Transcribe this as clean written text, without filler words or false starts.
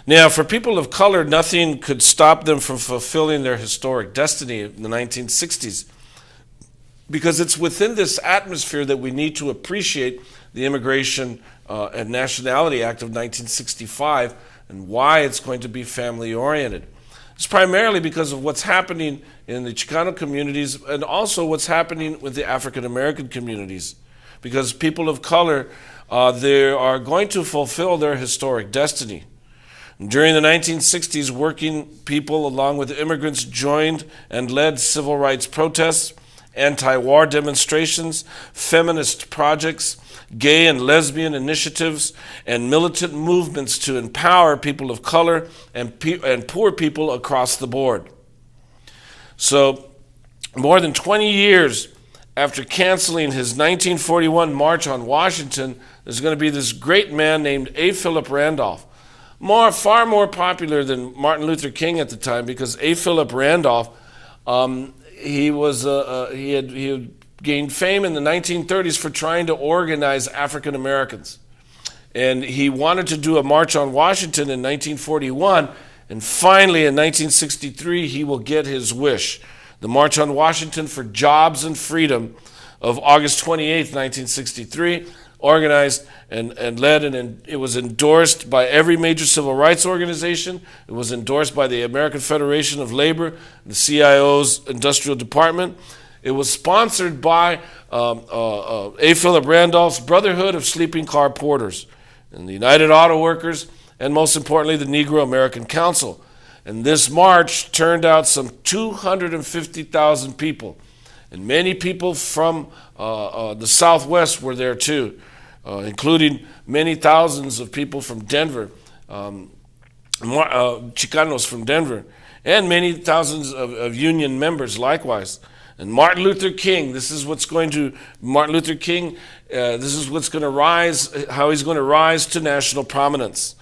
Now, for people of color, nothing could stop them from fulfilling their historic destiny in the 1960s, because it's within this atmosphere that we need to appreciate the Immigration and Nationality Act of 1965 and why it's going to be family-oriented. It's primarily because of what's happening in the Chicano communities and also what's happening with the African-American communities. Because people of color, they are going to fulfill their historic destiny. During the 1960s, working people along with immigrants joined and led civil rights protests, anti-war demonstrations, feminist projects, gay and lesbian initiatives, and militant movements to empower people of color and poor people across the board. So, more than 20 years after canceling his 1941 March on Washington, there's going to be this great man named A. Philip Randolph, far more popular than Martin Luther King at the time, because A. Philip Randolph, he had gained fame in the 1930s for trying to organize African Americans. And he wanted to do a March on Washington in 1941, and finally in 1963 he will get his wish. The March on Washington for Jobs and Freedom of August 28, 1963, organized and led, and it was endorsed by every major civil rights organization. It was endorsed by the American Federation of Labor, the CIO's Industrial Department. It was sponsored by A. Philip Randolph's Brotherhood of Sleeping Car Porters and the United Auto Workers, and most importantly, the Negro American Council. And this march turned out some 250,000 people. And many people from the Southwest were there too, including many thousands of people from Denver, Chicanos from Denver, and many thousands of union members likewise. And Martin Luther King, this is what's going to rise, how he's going to rise to national prominence.